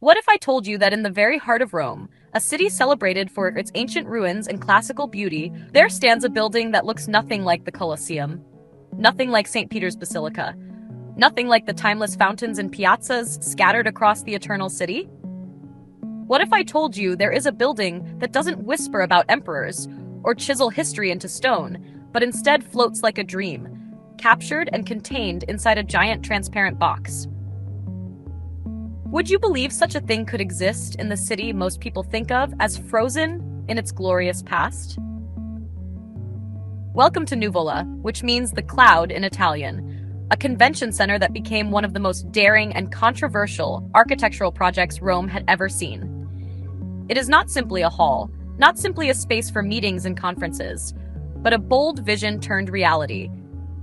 What if I told you that in the very heart of Rome, a city celebrated for its ancient ruins and classical beauty, there stands a building that looks nothing like the Colosseum, nothing like St. Peter's Basilica, nothing like the timeless fountains and piazzas scattered across the eternal city? What if I told you there is a building that doesn't whisper about emperors or chisel history into stone, but instead floats like a dream, captured and contained inside a giant transparent box? Would you believe such a thing could exist in the city most people think of as frozen in its glorious past? Welcome to Nuvola, which means the cloud in Italian, a convention center that became one of the most daring and controversial architectural projects Rome had ever seen. It is not simply a hall, not simply a space for meetings and conferences, but a bold vision turned reality.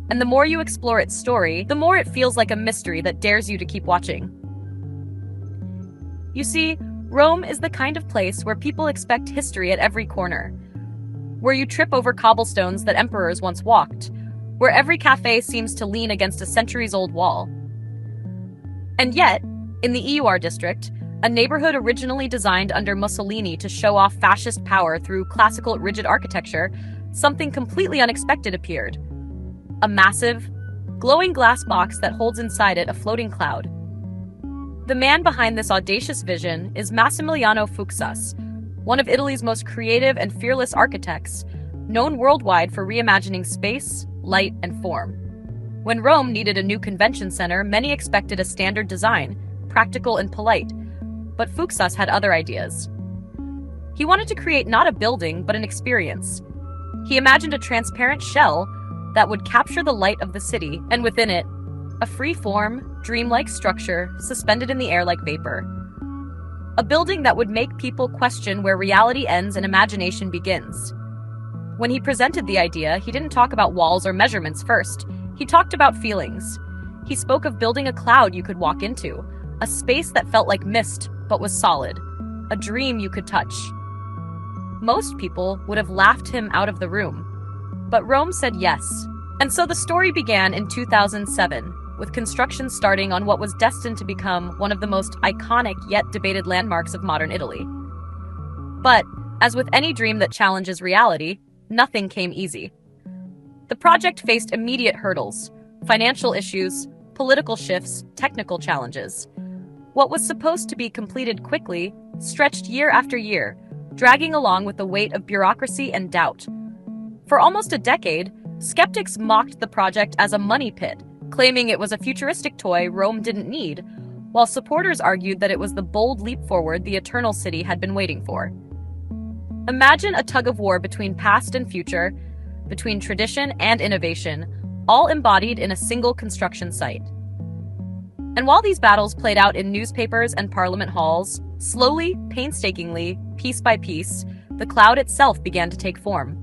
And the more you explore its story, the more it feels like a mystery that dares you to keep watching. You see, Rome is the kind of place where people expect history at every corner, where you trip over cobblestones that emperors once walked, where every cafe seems to lean against a centuries-old wall. And yet, in the EUR district, a neighborhood originally designed under Mussolini to show off fascist power through classical rigid architecture, something completely unexpected appeared. A massive, glowing glass box that holds inside it a floating cloud. The man behind this audacious vision is Massimiliano Fuksas, one of Italy's most creative and fearless architects, known worldwide for reimagining space, light, and form. When Rome needed a new convention center, many expected a standard design, practical and polite, but Fuksas had other ideas. He wanted to create not a building, but an experience. He imagined a transparent shell that would capture the light of the city, and within it, a free-form, dreamlike structure suspended in the air like vapor. A building that would make people question where reality ends and imagination begins. When he presented the idea, he didn't talk about walls or measurements first. He talked about feelings. He spoke of building a cloud you could walk into, a space that felt like mist but was solid, a dream you could touch. Most people would have laughed him out of the room, but Rome said yes. And so the story began in 2007, with construction starting on what was destined to become one of the most iconic yet debated landmarks of modern Italy. But, as with any dream that challenges reality, nothing came easy. The project faced immediate hurdles, financial issues, political shifts, technical challenges. What was supposed to be completed quickly stretched year after year, dragging along with the weight of bureaucracy and doubt. For almost a decade, skeptics mocked the project as a money pit, claiming it was a futuristic toy Rome didn't need, while supporters argued that it was the bold leap forward the eternal city had been waiting for. Imagine a tug-of-war between past and future, between tradition and innovation, all embodied in a single construction site. And while these battles played out in newspapers and parliament halls, slowly, painstakingly, piece by piece, the cloud itself began to take form.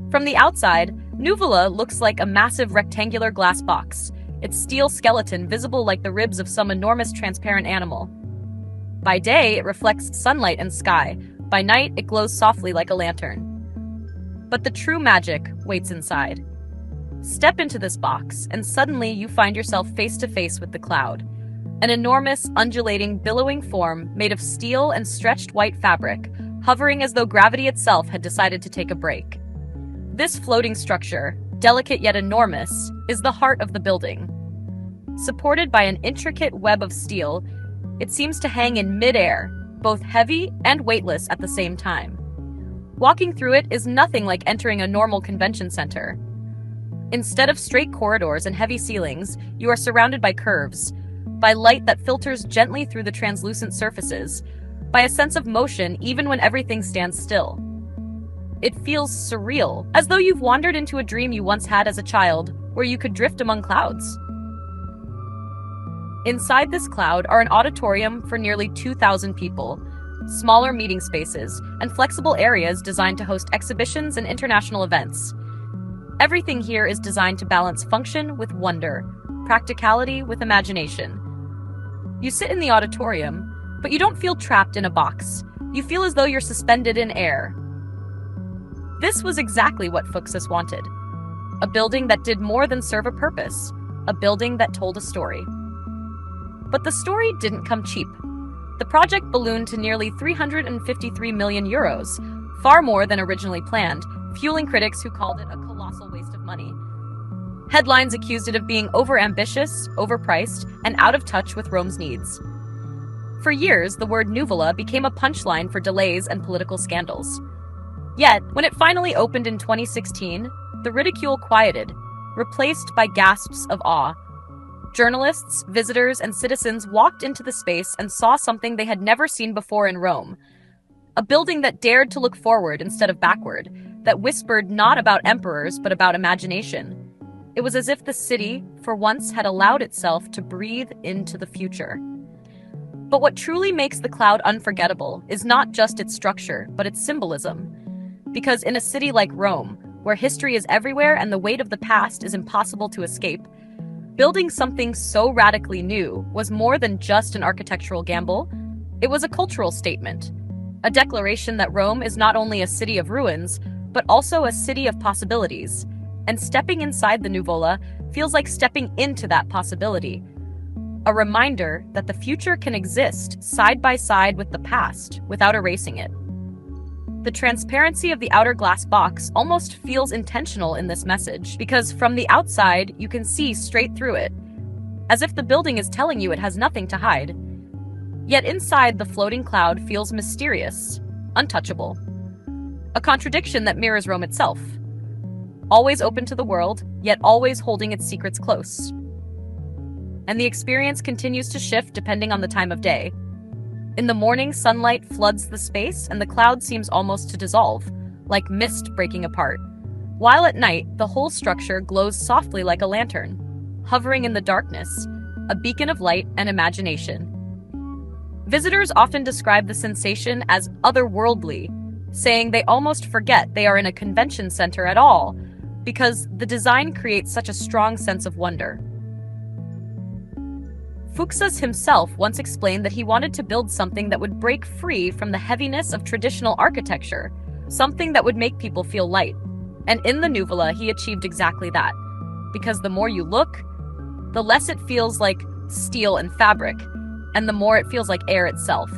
From the outside, Nuvola looks like a massive rectangular glass box, its steel skeleton visible like the ribs of some enormous transparent animal. By day, it reflects sunlight and sky. By night, it glows softly like a lantern. But the true magic waits inside. Step into this box, and suddenly you find yourself face to face with the cloud. An enormous, undulating, billowing form made of steel and stretched white fabric, hovering as though gravity itself had decided to take a break. This floating structure, delicate yet enormous, is the heart of the building. Supported by an intricate web of steel, it seems to hang in midair, both heavy and weightless at the same time. Walking through it is nothing like entering a normal convention center. Instead of straight corridors and heavy ceilings, you are surrounded by curves, by light that filters gently through the translucent surfaces, by a sense of motion even when everything stands still. It feels surreal, as though you've wandered into a dream you once had as a child, where you could drift among clouds. Inside this cloud are an auditorium for nearly 2,000 people, smaller meeting spaces, and flexible areas designed to host exhibitions and international events. Everything here is designed to balance function with wonder, practicality with imagination. You sit in the auditorium, but you don't feel trapped in a box. You feel as though you're suspended in air. This was exactly what Fuksas wanted. A building that did more than serve a purpose. A building that told a story. But the story didn't come cheap. The project ballooned to nearly 353 million euros, far more than originally planned, fueling critics who called it a colossal waste of money. Headlines accused it of being overambitious, overpriced, and out of touch with Rome's needs. For years, the word Nuvola became a punchline for delays and political scandals. Yet, when it finally opened in 2016, the ridicule quieted, replaced by gasps of awe. Journalists, visitors, and citizens walked into the space and saw something they had never seen before in Rome. A building that dared to look forward instead of backward, that whispered not about emperors but about imagination. It was as if the city, for once, had allowed itself to breathe into the future. But what truly makes the cloud unforgettable is not just its structure, but its symbolism. Because in a city like Rome, where history is everywhere and the weight of the past is impossible to escape, building something so radically new was more than just an architectural gamble. It was a cultural statement, a declaration that Rome is not only a city of ruins, but also a city of possibilities. And stepping inside the Nuvola feels like stepping into that possibility. A reminder that the future can exist side by side with the past without erasing it. The transparency of the outer glass box almost feels intentional in this message, because from the outside, you can see straight through it, as if the building is telling you it has nothing to hide. Yet inside, the floating cloud feels mysterious, untouchable. A contradiction that mirrors Rome itself. Always open to the world, yet always holding its secrets close. And the experience continues to shift depending on the time of day. In the morning, sunlight floods the space and the cloud seems almost to dissolve, like mist breaking apart. While at night, the whole structure glows softly like a lantern, hovering in the darkness, a beacon of light and imagination. Visitors often describe the sensation as otherworldly, saying they almost forget they are in a convention center at all, because the design creates such a strong sense of wonder. Fuchs himself once explained that he wanted to build something that would break free from the heaviness of traditional architecture, something that would make people feel light. And in the Nuvola, he achieved exactly that. Because the more you look, the less it feels like steel and fabric, and the more it feels like air itself.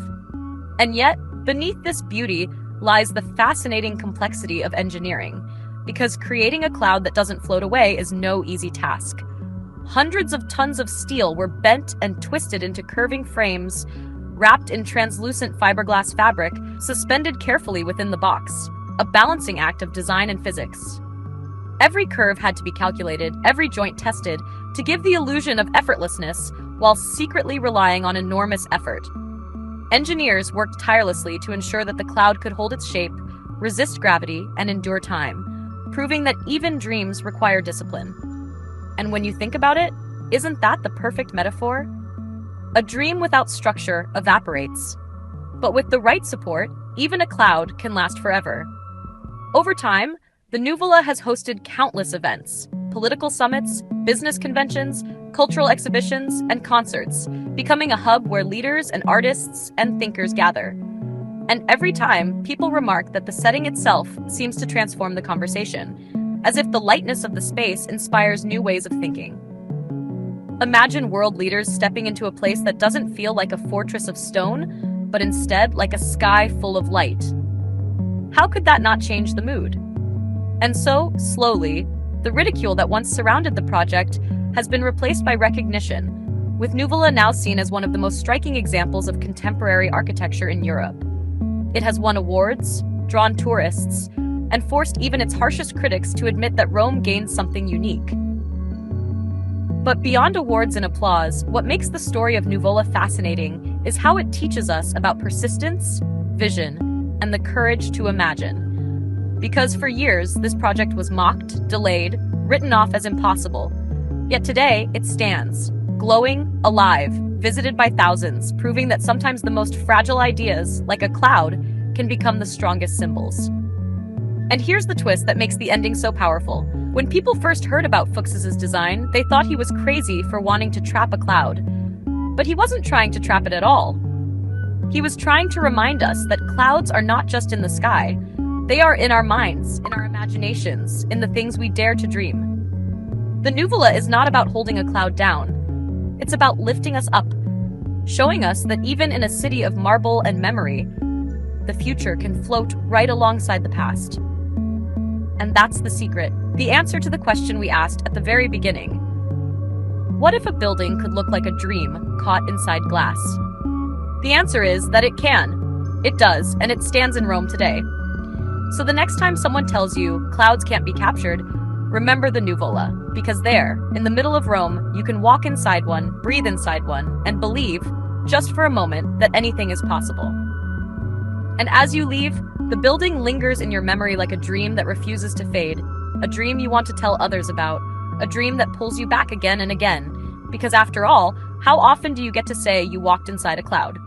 And yet, beneath this beauty lies the fascinating complexity of engineering, because creating a cloud that doesn't float away is no easy task. Hundreds of tons of steel were bent and twisted into curving frames, wrapped in translucent fiberglass fabric, suspended carefully within the box, a balancing act of design and physics. Every curve had to be calculated, every joint tested, to give the illusion of effortlessness while secretly relying on enormous effort. Engineers worked tirelessly to ensure that the cloud could hold its shape, resist gravity, and endure time, proving that even dreams require discipline. And when you think about it, isn't that the perfect metaphor? A dream without structure evaporates. But with the right support, even a cloud can last forever. Over time, the Nuvola has hosted countless events, political summits, business conventions, cultural exhibitions, and concerts, becoming a hub where leaders and artists and thinkers gather. And every time, people remark that the setting itself seems to transform the conversation, as if the lightness of the space inspires new ways of thinking. Imagine world leaders stepping into a place that doesn't feel like a fortress of stone, but instead like a sky full of light. How could that not change the mood? And so, slowly, the ridicule that once surrounded the project has been replaced by recognition, with Nuvola now seen as one of the most striking examples of contemporary architecture in Europe. It has won awards, drawn tourists, and forced even its harshest critics to admit that Rome gained something unique. But beyond awards and applause, what makes the story of Nuvola fascinating is how it teaches us about persistence, vision, and the courage to imagine. Because for years, this project was mocked, delayed, written off as impossible. Yet today, it stands, glowing, alive, visited by thousands, proving that sometimes the most fragile ideas, like a cloud, can become the strongest symbols. And here's the twist that makes the ending so powerful. When people first heard about Fuchs's design, they thought he was crazy for wanting to trap a cloud. But he wasn't trying to trap it at all. He was trying to remind us that clouds are not just in the sky. They are in our minds, in our imaginations, in the things we dare to dream. The Nuvola is not about holding a cloud down. It's about lifting us up, showing us that even in a city of marble and memory, the future can float right alongside the past. And that's the secret, the answer to the question we asked at the very beginning. What if a building could look like a dream caught inside glass? The answer is that it can. It does, and it stands in Rome today. So the next time someone tells you clouds can't be captured, remember the Nuvola, because there, in the middle of Rome, you can walk inside one, breathe inside one, and believe, just for a moment, that anything is possible. And as you leave, the building lingers in your memory like a dream that refuses to fade, a dream you want to tell others about, a dream that pulls you back again and again. Because after all, how often do you get to say you walked inside a cloud?